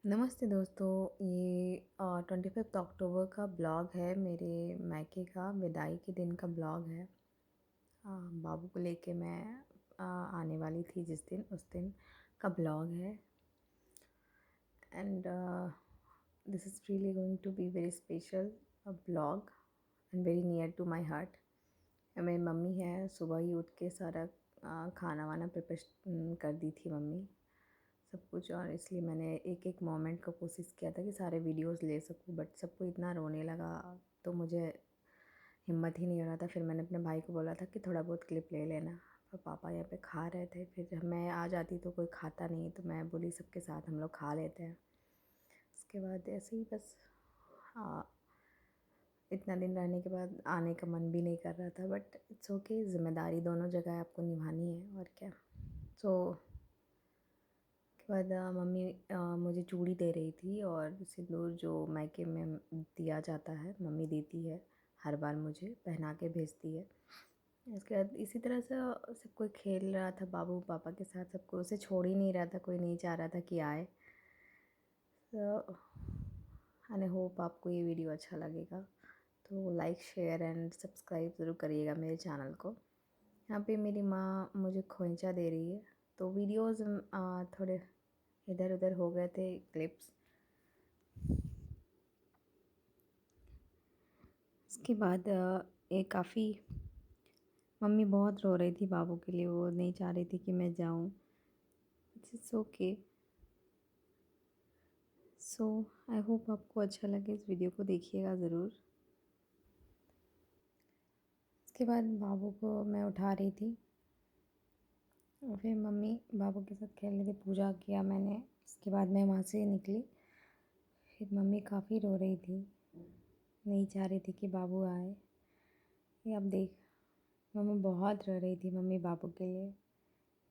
नमस्ते दोस्तों, ये 25 अक्टूबर का ब्लॉग है। मेरे मायके का विदाई के दिन का ब्लॉग है। बाबू को लेके मैं आने वाली थी जिस दिन, उस दिन का ब्लॉग है। And this is really going to be very special blog and very near to my heart. मेरी मम्मी है, सुबह ही उठ के सारा खाना वाना प्रिपेयर कर दी थी मम्मी, सब कुछ। और इसलिए मैंने एक एक मोमेंट का कोशिश किया था कि सारे वीडियोस ले सकूं, बट सबको इतना रोने लगा तो मुझे हिम्मत ही नहीं हो रहा था। फिर मैंने अपने भाई को बोला था कि थोड़ा बहुत क्लिप ले लेना। पर पापा यहाँ पे खा रहे थे, फिर मैं आ जाती तो कोई खाता नहीं, तो मैं बोली सबके साथ हम लोग खा लेते हैं। उसके बाद ऐसे ही बस इतना दिन रहने के बाद आने का मन भी नहीं कर रहा था, बट इट्स ओके। ज़िम्मेदारी दोनों जगह आपको निभानी है, और क्या। सो के बाद मम्मी मुझे चूड़ी दे रही थी, और सिंदूर जो मायके में दिया जाता है मम्मी देती है, हर बार मुझे पहना के भेजती है। इसके बाद इसी तरह से सब कोई खेल रहा था बाबू पापा के साथ, सबको उसे छोड़ ही नहीं रहा था, कोई नहीं चाह रहा था कि आए। तो आई होप आपको ये वीडियो अच्छा लगेगा, तो लाइक शेयर एंड सब्सक्राइब ज़रूर करिएगा मेरे चैनल को। यहाँ पे मेरी माँ मुझे खोंचा दे रही है, तो वीडियोज़ थोड़े इधर उधर हो गए थे क्लिप्स। उसके बाद ये काफ़ी मम्मी बहुत रो रही थी बाबू के लिए, वो नहीं चाह रही थी कि मैं जाऊँ। It's okay. So I hope आपको अच्छा लगे, इस वीडियो को देखिएगा ज़रूर। उसके बाद बाबू को मैं उठा रही थी, और फिर मम्मी बाबू के साथ खेल रही थी, पूजा किया मैंने। उसके बाद मैं वहाँ से निकली। फिर मम्मी काफ़ी रो रही थी, नहीं चाह रही थी कि बाबू आए। ये अब देख, मम्मी बहुत रो रही थी मम्मी बाबू के लिए।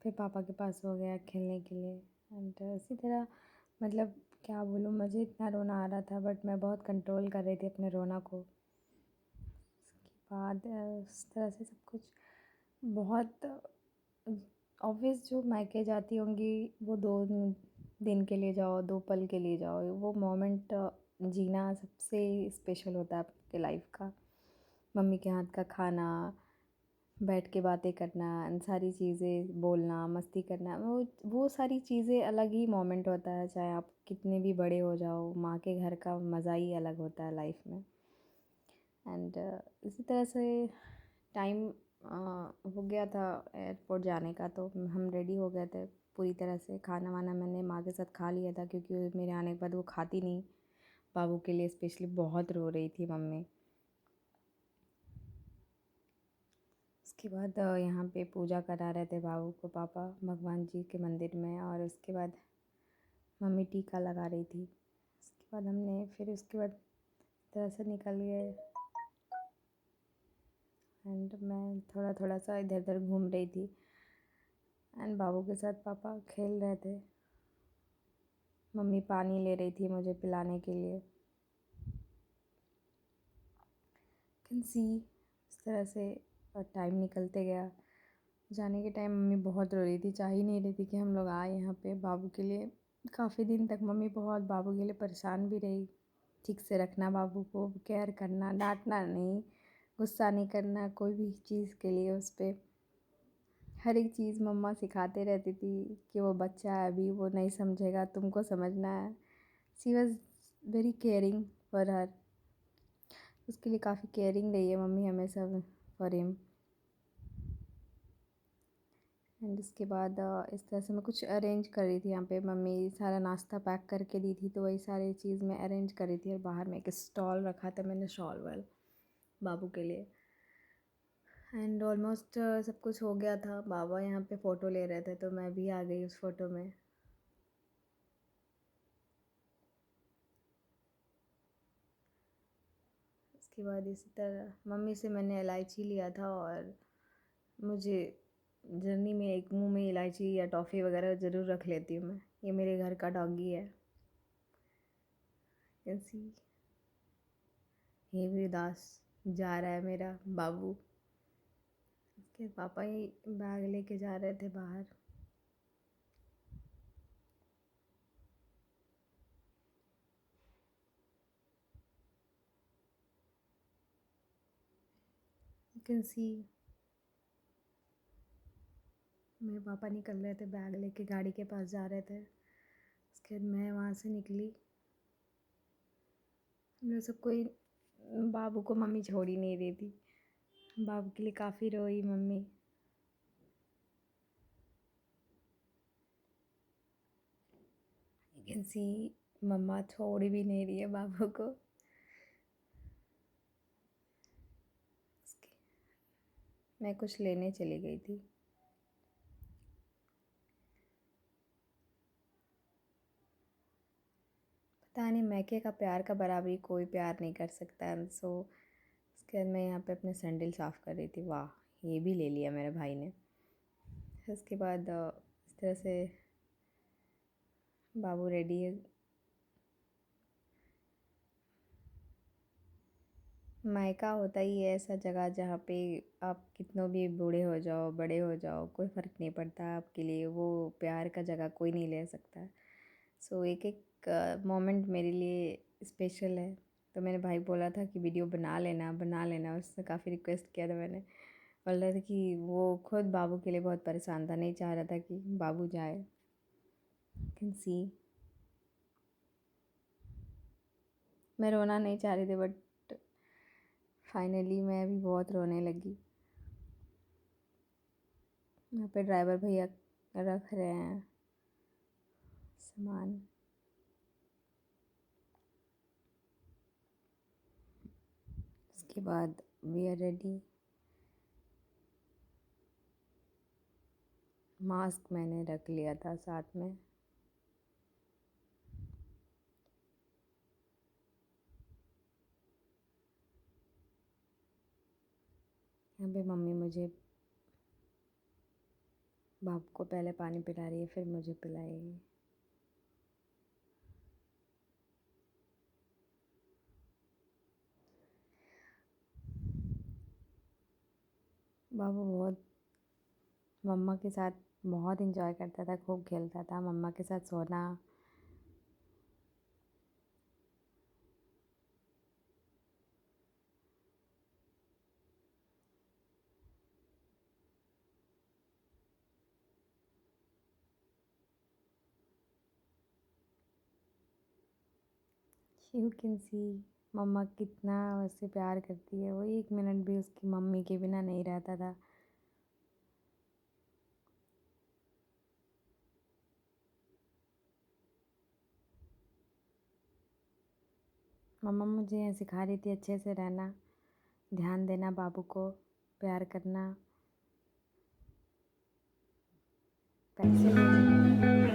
फिर पापा के पास हो गया खेलने के लिए। एंड इसी तरह, मतलब क्या बोलूँ, मुझे इतना रोना आ रहा था, बट मैं बहुत कंट्रोल कर रही थी अपने रोना को। उसके बाद उस तरह से सब कुछ बहुत ऑब्वियस। जो मायके जाती होंगी वो 2 दिन के लिए जाओ, 2 पल के लिए जाओ, वो मोमेंट जीना सबसे स्पेशल होता है आपके लाइफ का। मम्मी के हाथ का खाना, बैठ के बातें करना, इन सारी चीज़ें, बोलना, मस्ती करना, वो सारी चीज़ें अलग ही मोमेंट होता है। चाहे आप कितने भी बड़े हो जाओ, माँ के घर का मज़ा ही अलग होता है लाइफ में। एंड इसी तरह से टाइम हो गया था एयरपोर्ट जाने का, तो हम रेडी हो गए थे पूरी तरह से। खाना वाना मैंने माँ के साथ खा लिया था, क्योंकि मेरे आने के बाद वो खाती नहीं। बाबू के लिए स्पेशली बहुत रो रही थी मम्मी। उसके बाद यहाँ पे पूजा करा रहे थे बाबू को पापा भगवान जी के मंदिर में, और उसके बाद मम्मी टीका लगा रही थी। उसके बाद हमने फिर उसके बाद तरह से निकल गए। एंड मैं थोड़ा थोड़ा सा इधर उधर घूम रही थी, एंड बाबू के साथ पापा खेल रहे थे। मम्मी पानी ले रही थी मुझे पिलाने के लिए। कैन सी इस तरह से टाइम निकलते गया। जाने के टाइम मम्मी बहुत रो रही थी, चाह ही नहीं रही थी कि हम लोग आए यहाँ पे बाबू के लिए। काफ़ी दिन तक मम्मी बहुत बाबू के लिए परेशान भी रही। ठीक से रखना बाबू को, केयर करना, डांटना नहीं, गुस्सा नहीं करना कोई भी चीज़ के लिए उस पर। हर एक चीज़ मम्मा सिखाते रहती थी कि वो बच्चा है अभी, वो नहीं समझेगा, तुमको समझना है। She was very caring for her. उसके लिए काफ़ी केयरिंग रही है मम्मी हमेशा फॉर हिम। एंड इसके बाद इस तरह से मैं कुछ अरेंज कर रही थी। यहाँ पे मम्मी सारा नाश्ता पैक करके दी थी, तो वही सारी चीज़ मैं अरेंज कर रही थी। और बाहर में एक स्टॉल रखा था मैंने, शॉल वाल बाबू के लिए। एंड ऑलमोस्ट सब कुछ हो गया था। बाबा यहाँ पे फ़ोटो ले रहे थे, तो मैं भी आ गई उस फ़ोटो में। उसके बाद इसी तरह मम्मी से मैंने इलायची लिया था, और मुझे जर्नी में एक मुंह में इलायची या टॉफ़ी वगैरह ज़रूर रख लेती हूँ मैं। ये मेरे घर का डॉगी है, ऐसी। ये भी उदास जा रहा है मेरा बाबू। उसके पापा ही बैग लेके जा रहे थे बाहर। कैन सी मेरे पापा निकल रहे थे, बैग लेके गाड़ी के पास जा रहे थे। उसके बाद मैं वहाँ से निकली। मेरे सब कोई बाबू को मम्मी छोड़ ही नहीं रही थी। बाबू के लिए काफ़ी रोई मम्मी। कैन सी मम्मा छोड़ भी नहीं रही है बाबू को। मैं कुछ लेने चली गई थी। पता नहीं, मैके का प्यार का बराबरी कोई प्यार नहीं कर सकता है। सो उसके बाद मैं यहाँ पे अपने सैंडल साफ़ कर रही थी। वाह, ये भी ले लिया मेरे भाई ने। उसके बाद इस तरह से बाबू रेडी है। मायका होता ही है ऐसा जगह जहाँ पे आप कितनों भी बूढ़े हो जाओ, बड़े हो जाओ, कोई फ़र्क नहीं पड़ता आपके लिए। वो प्यार का जगह कोई नहीं ले सकता। सो एक एक मोमेंट मेरे लिए स्पेशल है। तो मेरे भाई बोला था कि वीडियो बना लेना, बना लेना। उसने काफ़ी रिक्वेस्ट किया था। मैंने बोल रहा था कि वो खुद बाबू के लिए बहुत परेशान था, नहीं चाह रहा था कि बाबू जाए। कैन सी मैं रोना नहीं चाह रही थी, बट फाइनली मैं भी बहुत रोने लगी। यहाँ पे ड्राइवर भैया रख रहे हैं सामान। उसके बाद वी आर रेडी। मास्क मैंने रख लिया था साथ में। यहाँ पे मम्मी मुझे बाबू को पहले पानी पिला रही है, फिर मुझे पिलाएगी। बाबू बहुत मम्मा के साथ बहुत इंजॉय करता था, खूब खेलता था, मम्मा के साथ सोना। यू कैन सी मम्मा कितना उससे प्यार करती है। वो एक मिनट भी उसकी मम्मी के बिना नहीं रहता था। मम्मा मुझे यहाँ सिखा रही थी अच्छे से रहना, ध्यान देना, बाबू को प्यार करना, पैसे लेने।